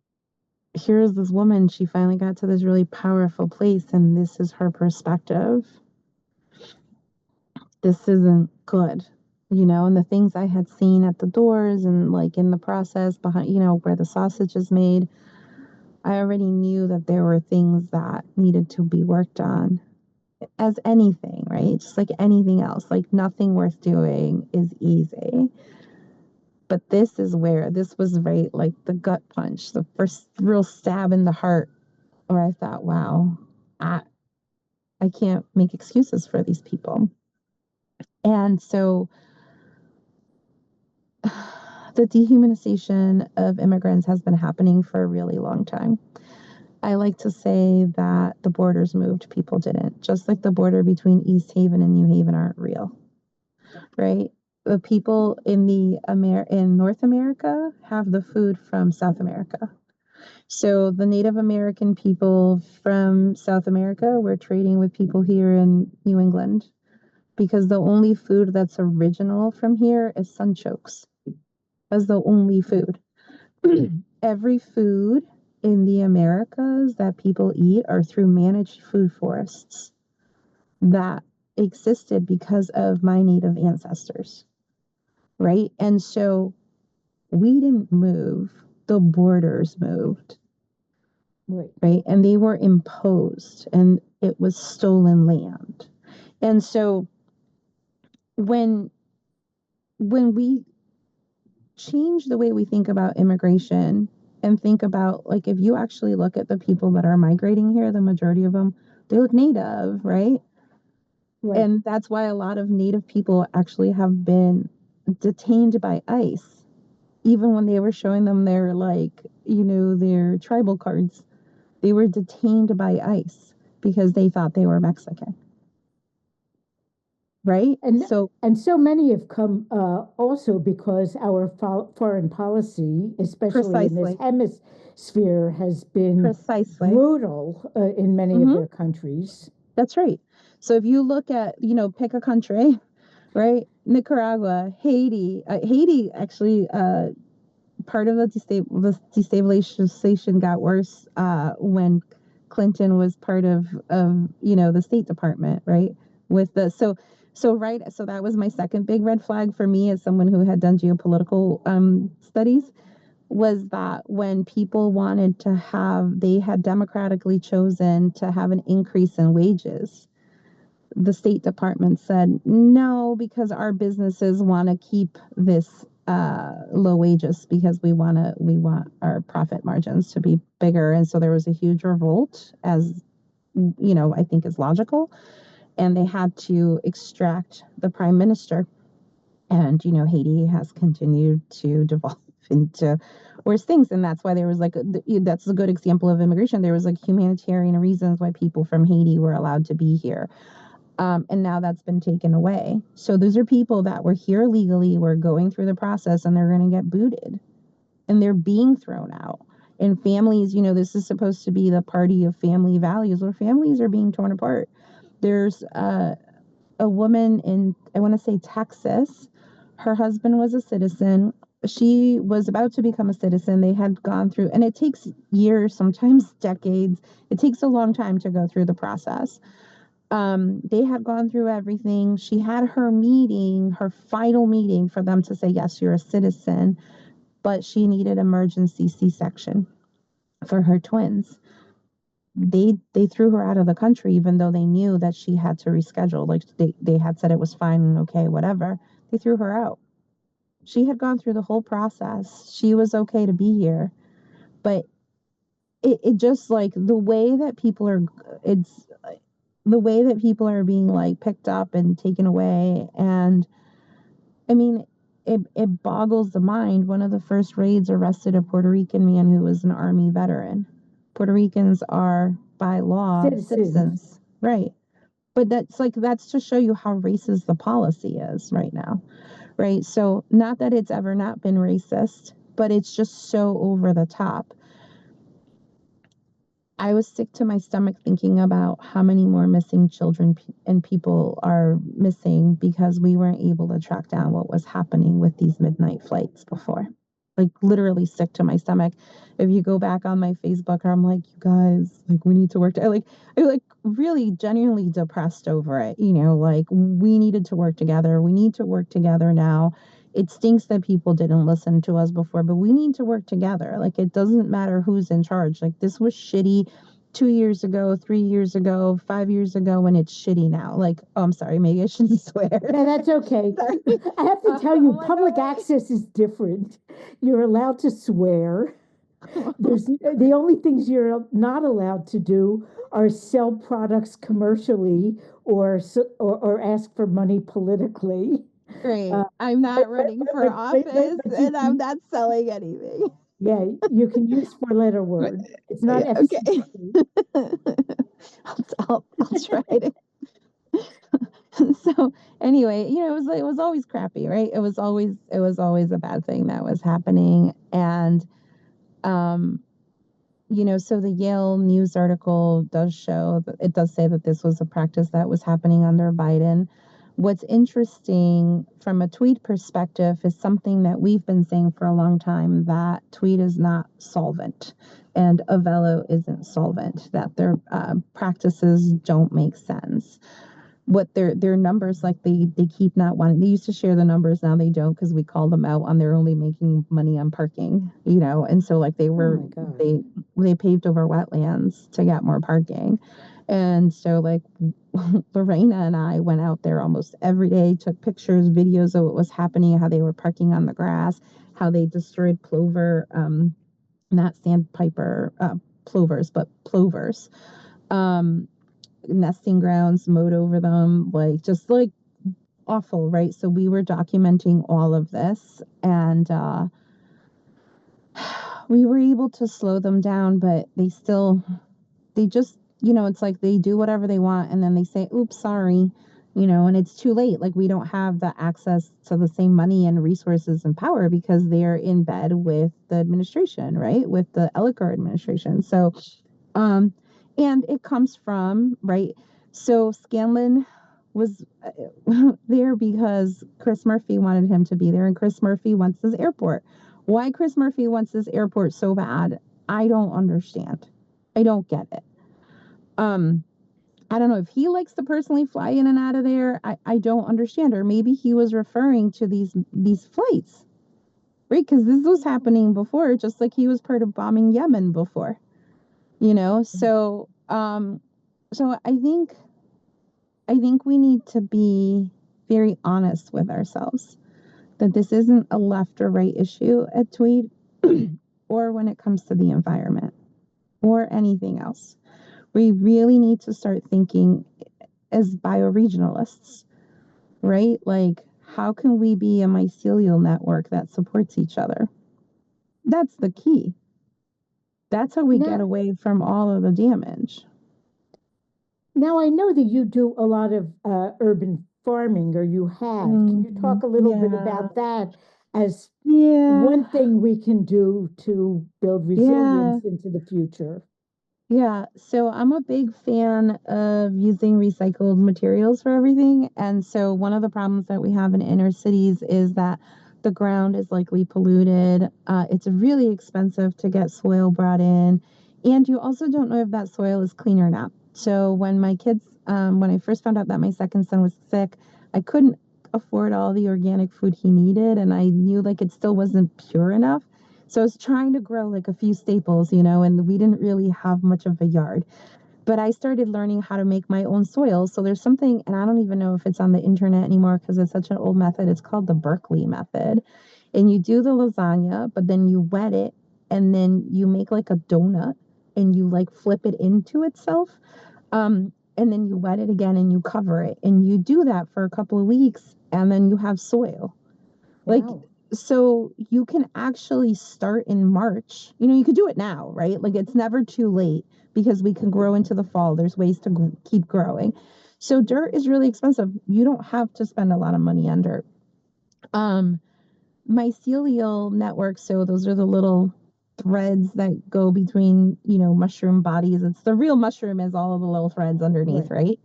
here's this woman, she finally got to this really powerful place, and this is her perspective. This isn't good, and the things I had seen at the doors and like in the process behind, where the sausage is made, I already knew that there were things that needed to be worked on, as anything, right? Just like anything else, like nothing worth doing is easy. But this was right, like the gut punch, the first real stab in the heart, where I thought, wow, I, I can't make excuses for these people. And so the dehumanization of immigrants has been happening for a really long time. I like to say that the borders moved, people didn't. Just like the border between East Haven and New Haven aren't real, right? The people in in North America have the food from South America. So the Native American people from South America were trading with people here in New England, because the only food that's original from here is sunchokes. That's the only food. Every food in the Americas that people eat are through managed food forests that existed because of my Native ancestors, right? And so we didn't move, the borders moved, right? And they were imposed, and it was stolen land. And so when we change the way we think about immigration and think about, like, if you actually look at the people that are migrating here, the majority of them, they look native, right? And that's why a lot of native people actually have been detained by ICE, even when they were showing them their, like, their tribal cards. They were detained by ICE because they thought they were Mexican, right? And so many have come also because our foreign policy, especially in this Precisely. hemisphere, has been Precisely. brutal in many of their countries. That's right. So if you look at, pick a country, right? Nicaragua, Haiti. Haiti actually, part of the destabilization got worse when Clinton was part of the State Department, right? With the so that was my second big red flag for me as someone who had done geopolitical studies, was that when people wanted to they had democratically chosen to have an increase in wages, the State Department said no, because our businesses want to keep this low wages, because we want our profit margins to be bigger. And so there was a huge revolt, as I think is logical, and they had to extract the prime minister. And Haiti has continued to devolve into worse things, and that's why there was that's a good example of immigration. There was like humanitarian reasons why people from Haiti were allowed to be here. And now that's been taken away. So those are people that were here legally, were going through the process, and they're going to get booted, and they're being thrown out. And families, this is supposed to be the party of family values, where families are being torn apart. There's a woman in, I want to say, Texas. Her husband was a citizen. She was about to become a citizen. They had gone through, and it takes years, sometimes decades. It takes a long time to go through the process. They had gone through everything. She had her final meeting for them to say, yes, you're a citizen, but she needed emergency C-section for her twins. They threw her out of the country, even though they knew that she had to reschedule. Like they had said it was fine and okay, whatever. They threw her out. She had gone through the whole process. She was okay to be here. But it just, like, the way that people are, it's the way that people are being, like, picked up and taken away. And I mean, it boggles the mind. One of the first raids arrested a Puerto Rican man who was an Army veteran. Puerto Ricans are, by law, citizens. Right. But that's to show you how racist the policy is right now. Right. So not that it's ever not been racist, but it's just so over the top. I was sick to my stomach thinking about how many more missing children and people are missing because we weren't able to track down what was happening with these midnight flights before. Like literally sick to my stomach. If you go back on my Facebook, I'm like, you guys, like we need to work. I like really genuinely depressed over it. Like we needed to work together. We need to work together now. It stinks that people didn't listen to us before, but we need to work together. Like it doesn't matter who's in charge. Like this was shitty 2 years ago, 3 years ago, 5 years ago, and it's shitty now. Like, oh, I'm sorry, maybe I shouldn't swear. No, that's okay. Sorry. I have to tell you, I'm like, public oh, access is different. You're allowed to swear. There's the only things you're not allowed to do are sell products commercially or ask for money politically. great. Uh, I'm but, not but, running but, for but, but, office but, but you and I'm can, not selling anything. yeah, you can use four-letter But, word. It's not yeah, okay. FCC. I'll try it. So anyway, it was always crappy, right? It was always a bad thing that was happening. And um so the Yale News article does show that it does say that this was a practice that was happening under Biden. What's interesting from a Tweed perspective is something that we've been saying for a long time, that Tweed is not solvent and Avello isn't solvent, that their practices don't make sense. What their numbers, like they keep not wanting, they used to share the numbers, now they don't because we call them out on they're only making money on parking, and so like Oh my God. they paved over wetlands to get more parking. And so like Lorena and I went out there almost every day, took pictures, videos of what was happening, how they were parking on the grass, how they destroyed plover, not sandpiper plovers, but plovers. Um, Nesting grounds, mowed over them, like just like awful, right? So we were documenting all of this, and we were able to slow them down, but they just, it's like they do whatever they want and then they say, oops, sorry, and it's too late. Like we don't have the access to the same money and resources and power because they're in bed with the administration, right? With the Ellicott administration. So, um, and it comes from, right? So Scanlon was there because Chris Murphy wanted him to be there, and Chris Murphy wants this airport. Why Chris Murphy wants this airport so bad, I don't understand. I don't get it. Um, I don't know if he likes to personally fly in and out of there. I don't understand. Or maybe he was referring to these flights, right? Because this was happening before, just like he was part of bombing Yemen before. So I think we need to be very honest with ourselves that this isn't a left or right issue at Tweed or when it comes to the environment or anything else. We really need to start thinking as bioregionalists, right? Like, how can we be a mycelial network that supports each other? That's the key. That's how we get Now, away from all of the damage. now I know that you do a lot of urban farming, or you have. Can you talk a little bit Yeah. about that as Yeah. one thing we can do to build Yeah. resilience into the future? Yeah, so I'm a big fan of using recycled materials for everything. And so one of the problems that we have in inner cities is that the ground is likely polluted. It's really expensive to get soil brought in. And you also don't know if that soil is clean or not. So when I first found out that my second son was sick, I couldn't afford all the organic food he needed. And I knew like it still wasn't pure enough. So I was trying to grow like a few staples, and we didn't really have much of a yard. But I started learning how to make my own soil. So there's something, and I don't even know if it's on the internet anymore because it's such an old method. It's called the Berkeley method. And you do the lasagna, but then you wet it and then you make like a donut and you like flip it into itself. And then you wet it again and you cover it. And you do that for a couple of weeks and then you have soil. Like, Wow. so you can actually start in March. You could do it now, right? Like, it's never too late because we can grow into the fall. There's ways to keep growing. So dirt is really expensive. You don't have to spend a lot of money on dirt. Um, Mycelial networks, so those are the little threads that go between, mushroom bodies. It's the real mushroom is all of the little threads underneath, Right. right?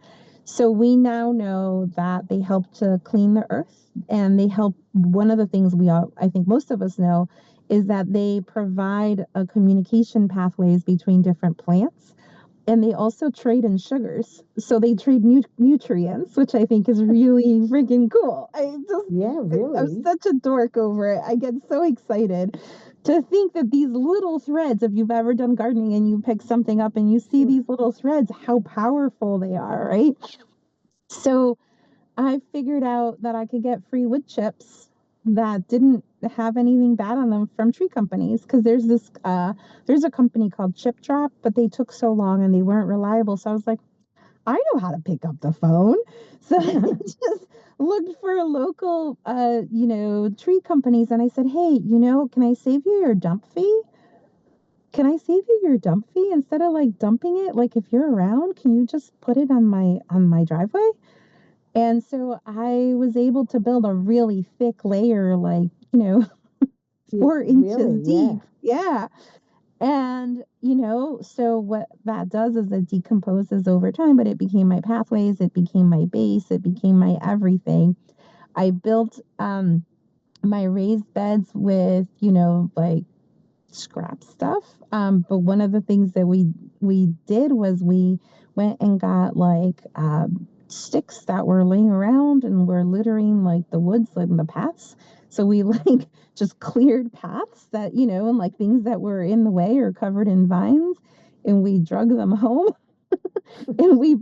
So we now know that they help to clean the earth, and they help. One of the things I think most of us know, is that they provide a communication pathways between different plants, and they also trade in sugars. So they trade nutrients, which I think is really freaking cool. Yeah, I'm really. such a dork over it. I get so excited to think that these little threads, if you've ever done gardening and you pick something up and you see Sure. these little threads, how powerful they are, right? So I figured out that I could get free wood chips that didn't have anything bad on them from tree companies, because there's a company called Chip Drop, but they took so long and they weren't reliable. So I was like, I know how to pick up the phone. So I just looked for local, tree companies, and I said, hey, can I save you your dump fee? Can I save you your dump fee instead of like dumping it? Like, if you're around, can you just put it on my driveway? And so I was able to build a really thick layer, like, Yeah, 4 inches really, deep. yeah. Yeah. And, so what that does is it decomposes over time, but it became my pathways, it became my base, it became my everything. I built my raised beds with, like scrap stuff. But one of the things that we did was we went and got like sticks that were laying around and were littering like the woods and the paths. So we like just cleared paths that, and like things that were in the way or covered in vines, and we drug them home and we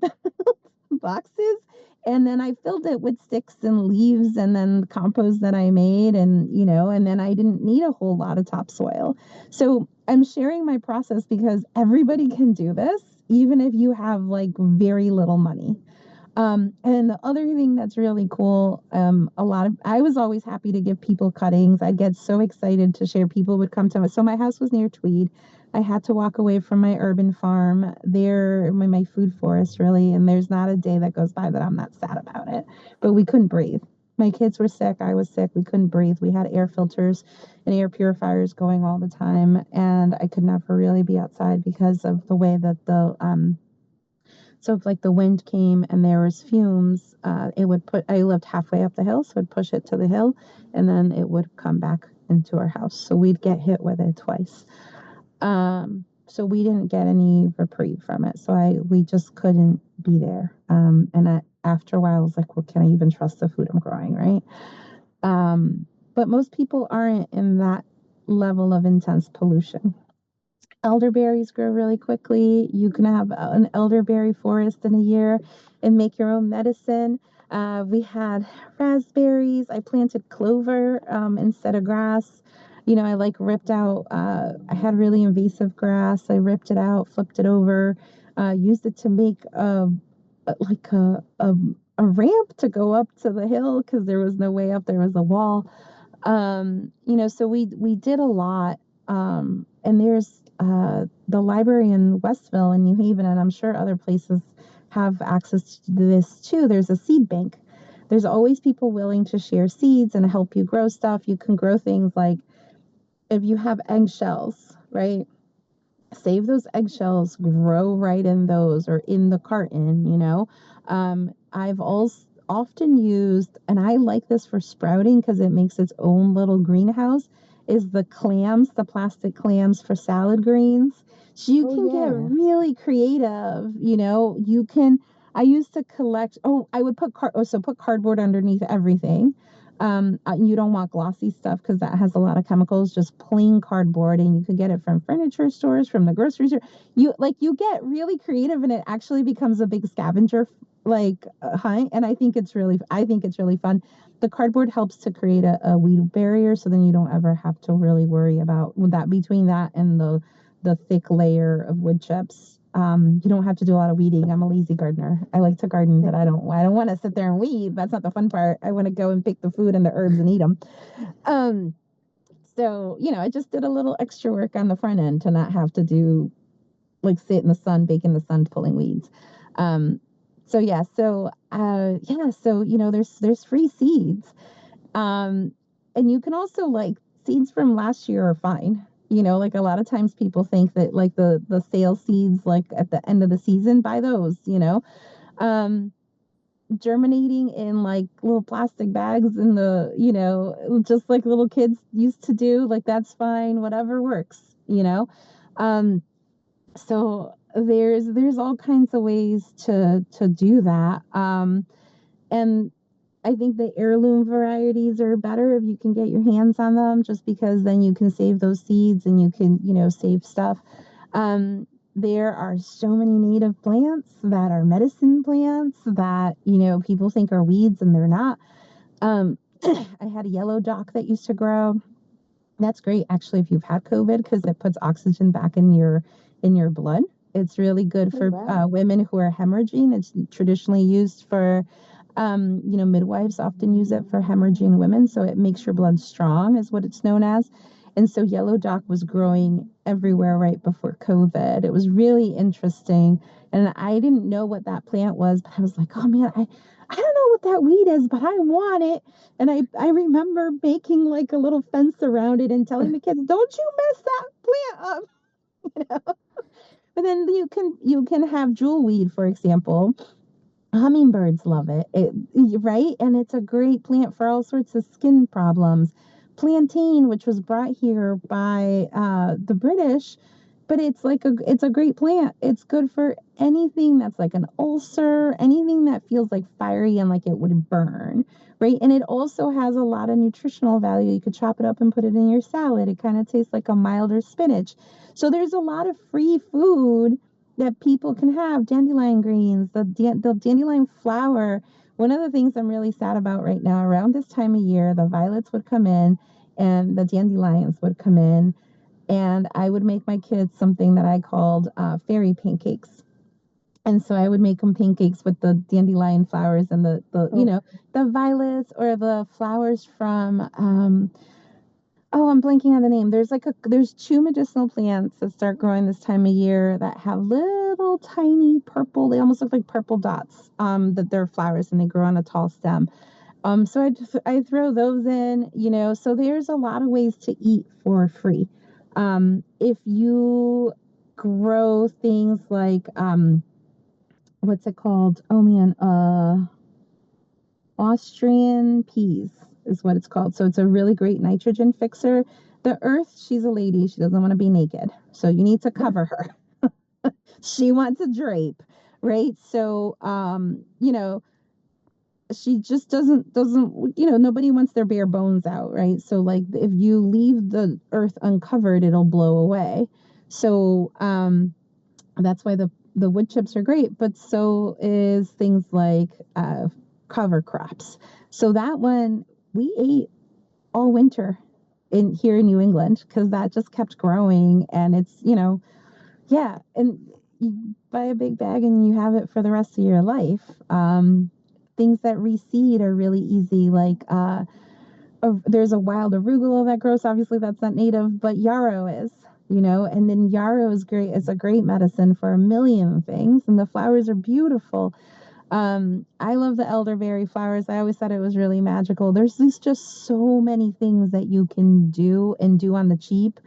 boxes, and then I filled it with sticks and leaves and then compost that I made, and and then I didn't need a whole lot of topsoil. So I'm sharing my process because everybody can do this, even if you have like very little money. And the other thing that's really cool, I was always happy to give people cuttings. I'd get so excited to share. People would come to me. So my house was near Tweed. I had to walk away from my urban farm there, my food forest, really. And there's not a day that goes by that I'm not sad about it. But we couldn't breathe. My kids were sick. I was sick. We couldn't breathe. We had air filters and air purifiers going all the time. And I could never really be outside because of the way that so if like the wind came and there was fumes, I lived halfway up the hill, so it'd push it to the hill, and then it would come back into our house. So we'd get hit with it twice. So we didn't get any reprieve from it. So we just couldn't be there. After a while, I was like, well, can I even trust the food I'm growing, right? But most people aren't in that level of intense pollution. Elderberries grow really quickly. You can have an elderberry forest in a year and make your own medicine. We had raspberries. I planted clover instead of grass. I like ripped out, I had really invasive grass. I ripped it out, flipped it over, used it to make like a ramp to go up to the hill because there was no way up. There was a wall. So we did a lot. And there's the library in Westville in New Haven, and I'm sure other places have access to this too. There's a seed bank. There's always people willing to share seeds and help you grow stuff. You can grow things like, if you have eggshells, right? Save those eggshells, grow right in those or in the carton. I've also often used, and I like this for sprouting because it makes its own little greenhouse, is the clams, the plastic clams for salad greens. So you Oh, can get yeah. really creative. I used to collect, I would put cardboard underneath everything. You don't want glossy stuff because that has a lot of chemicals. Just plain cardboard, and you can get it from furniture stores, from the grocery store. You get really creative, and it actually becomes a big scavenger hunt. And I think it's really fun. The cardboard helps to create a weed barrier, so then you don't ever have to really worry about that. Between that and the thick layer of wood chips, you don't have to do a lot of weeding. I'm a lazy gardener. I like to garden, but I don't want to sit there and weed. That's not the fun part. I want to go and pick the food and the herbs and eat them. Um, so I just did a little extra work on the front end to not have to do like sit in the sun, bake in the sun, pulling weeds. Um, so there's free seeds. And you can also, like, seeds from last year are fine. Like a lot of times people think that like the sale seeds, like at the end of the season, buy those. Um, Germinating in like little plastic bags in just like little kids used to do, like that's fine, whatever works. Um, so there's all kinds of ways to do that. And I think the heirloom varieties are better if you can get your hands on them, just because then you can save those seeds and you can, save stuff. Um, there are so many native plants that are medicine plants that, people think are weeds and they're not. Um, I had a yellow dock that used to grow. That's great, actually, if you've had COVID, because it puts oxygen back in your blood. It's really good Oh, for wow. women who are hemorrhaging. It's traditionally used for, midwives often use it for hemorrhaging women, so it makes your blood strong, is what it's known as. And so yellow dock was growing everywhere right before COVID. It was really interesting, and I didn't know what that plant was, but I was like, oh man, I don't know what that weed is, but I want it. And I remember making like a little fence around it and telling the kids, "Don't you mess that plant up." You know? But then you can have jewelweed, for example. Hummingbirds love it, right? And it's a great plant for all sorts of skin problems. Plantain, which was brought here by the British, but it's a great plant. It's good for anything that's like an ulcer, anything that feels like fiery and like it would burn, right? And it also has a lot of nutritional value. You could chop it up and put it in your salad. It kind of tastes like a milder spinach. So there's a lot of free food that people can have. Dandelion greens, the dandelion flower. One of the things I'm really sad about right now, around this time of year, the violets would come in and the dandelions would come in, and I would make my kids something that I called fairy pancakes. And so I would make them pancakes with the dandelion flowers and Oh, the violets, or the flowers from oh, I'm blanking on the name. There's two medicinal plants that start growing this time of year that have little tiny purple, they almost look like purple dots, that they're flowers and they grow on a tall stem. So I throw those in. So there's a lot of ways to eat for free. If you grow things like, what's it called? Oh man, Austrian peas is what it's called. So it's a really great nitrogen fixer. The earth, she's a lady. She doesn't want to be naked. So you need to cover her. She wants a drape, right? So, she just doesn't, nobody wants their bare bones out, right? So like if you leave the earth uncovered, it'll blow away. So, that's why the wood chips are great, but so is things like cover crops. So that one we ate all winter in here in New England, because that just kept growing, and yeah, and you buy a big bag and you have it for the rest of your life. Things that reseed are really easy, like there's a wild arugula that grows. Obviously, that's not native, but yarrow is. And then yarrow is great. It's a great medicine for a million things, and the flowers are beautiful. I love the elderberry flowers. I always thought it was really magical. There's just so many things that you can do and do on the cheap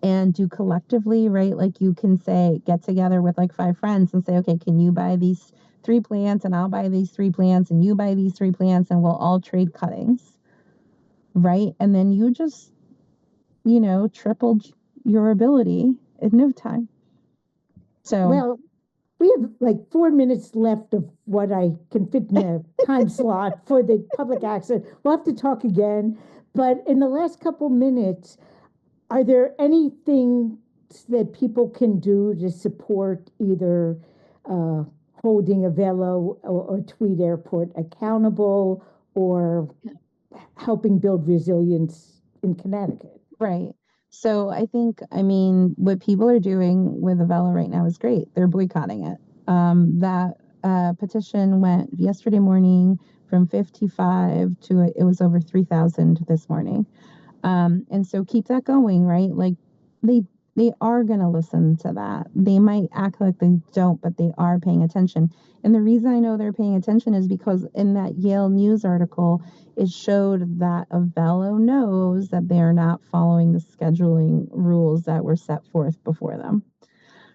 and do collectively, right? Like you can say, get together with like 5 friends and say, okay, can you buy these 3 plants and I'll buy these 3 plants and you buy these 3 plants and we'll all trade cuttings, right? And then you just, tripled your ability in no time. So, well, we have like 4 minutes left of what I can fit in a time slot for the public access. We'll have to talk again. But in the last couple minutes, are there anything that people can do to support either uh, holding a Velo or Tweed Airport accountable or helping build resilience in Connecticut? right. So I mean, what people are doing with Avella right now is great. They're boycotting it. That petition went yesterday morning from 55 to it was over 3,000 this morning. And so keep that going, right? Like they they are going to listen to that. They might act like they don't, but they are paying attention. And the reason I know they're paying attention is because in that Yale News article, it showed that Avello knows that they're not following the scheduling rules that were set forth before them.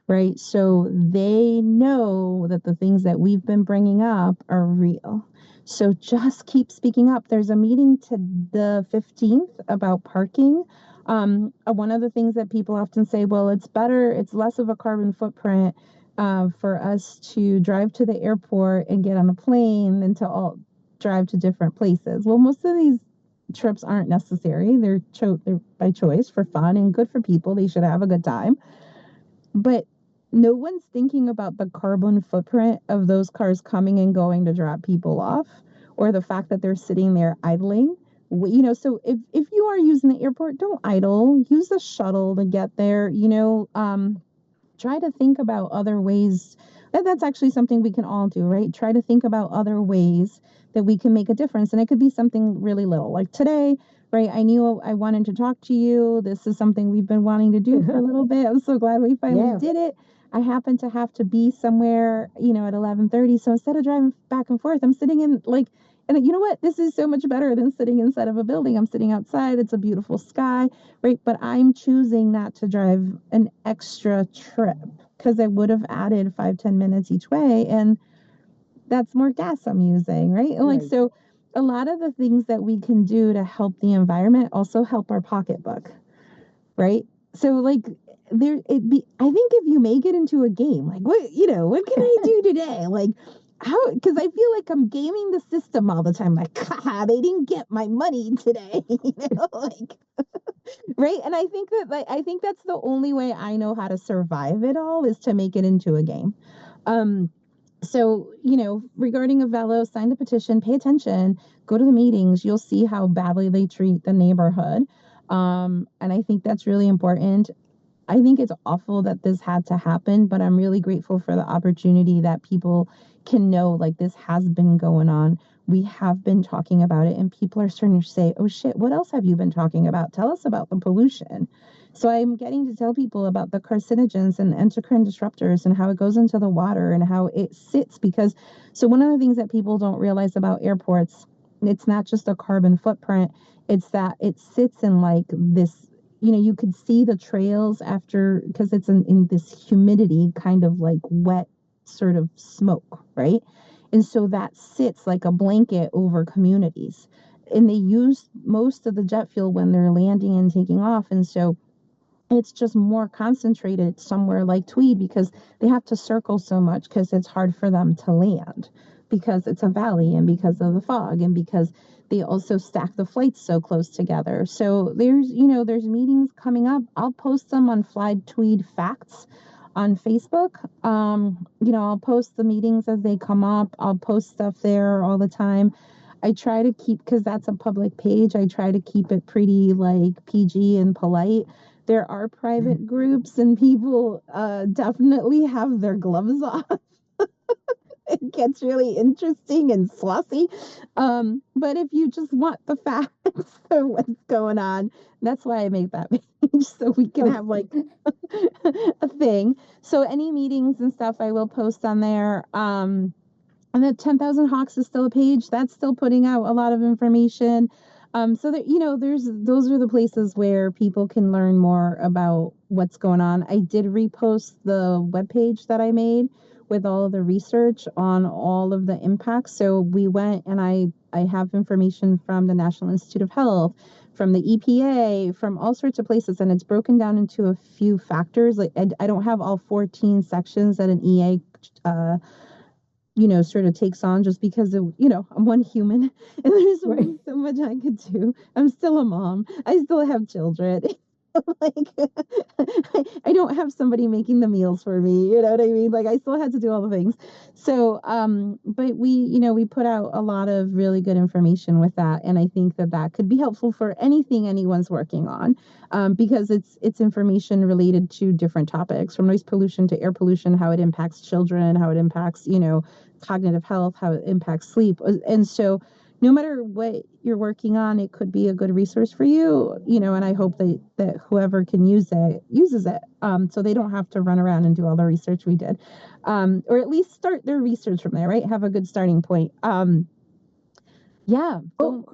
Right? So they know that the things that we've been bringing up are real. So just keep speaking up. There's a meeting to the 15th about parking. One of the things that people often say, well, it's less of a carbon footprint for us to drive to the airport and get on a plane than to all drive to different places. Well, most of these trips aren't necessary. They're by choice for fun and good for people. They should have a good time. But no one's thinking about the carbon footprint of those cars coming and going to drop people off, or the fact that they're sitting there idling. So if you are using the airport, don't idle. Use the shuttle to get there. Try to think about other ways. That's actually something we can all do, right? Try to think about other ways that we can make a difference. And it could be something really little. Like today, right? I knew I wanted to talk to you. This is something we've been wanting to do for a little bit. I'm so glad we finally did it. I happen to have to be somewhere, at 11:30. So instead of driving back and forth, I'm sitting in and you know what? This is so much better than sitting inside of a building. I'm sitting outside. It's a beautiful sky, right? But I'm choosing not to drive an extra trip because I would have added 5-10 minutes each way. And that's more gas I'm using, right? Right. So a lot of the things that we can do to help the environment also help our pocketbook, right? So I think if you make it into a game, what can I do today? Because I feel like I'm gaming the system all the time. Like, they didn't get my money today, right? And I think that's the only way I know how to survive it all is to make it into a game. So, regarding Avello, sign the petition, pay attention, go to the meetings, you'll see how badly they treat the neighborhood. And I think that's really important. I think it's awful that this had to happen, but I'm really grateful for the opportunity that people can know, this has been going on. We have been talking about it, and people are starting to say, oh shit, what else have you been talking about? Tell us about the pollution. So I'm getting to tell people about the carcinogens and endocrine disruptors and how it goes into the water and how it sits so one of the things that people don't realize about airports, it's not just a carbon footprint, it's that it sits in this, you could see the trails after, because it's in this humidity kind of wet sort of smoke, right? And so that sits like a blanket over communities. And they use most of the jet fuel when they're landing and taking off. And so it's just more concentrated somewhere like Tweed because they have to circle so much because it's hard for them to land because it's a valley and because of the fog and because they also stack the flights so close together. So there's meetings coming up. I'll post them on Flied Tweed Facts on Facebook. I'll post the meetings as they come up. I'll post stuff there all the time. I try to keep, because that's a public page, I try to keep it pretty PG and polite. There are private groups and people definitely have their gloves off. It gets really interesting and saucy. But if you just want the facts of what's going on, that's why I made that page, so we can have a thing. So any meetings and stuff I will post on there. And the 10,000 Hawks is still a page that's still putting out a lot of information. So that, those are the places where people can learn more about what's going on. I did repost the webpage that I made with all of the research on all of the impacts. So we went and I have information from the National Institute of Health, from the EPA, from all sorts of places, and it's broken down into a few factors. I don't have all 14 sections that an EA sort of takes on just because of, I'm one human and there's only so much I could do. I'm still a mom. I still have children. I don't have somebody making the meals for me. You know what I mean? I still had to do all the things. So, but we put out a lot of really good information with that. And I think that could be helpful for anything anyone's working on, because it's information related to different topics, from noise pollution to air pollution, how it impacts children, how it impacts, cognitive health, how it impacts sleep. And so no matter what you're working on, it could be a good resource for you, and I hope that whoever can use it uses it, so they don't have to run around and do all the research we did, or at least start their research from there, right? Have a good starting point. Yeah. Oh,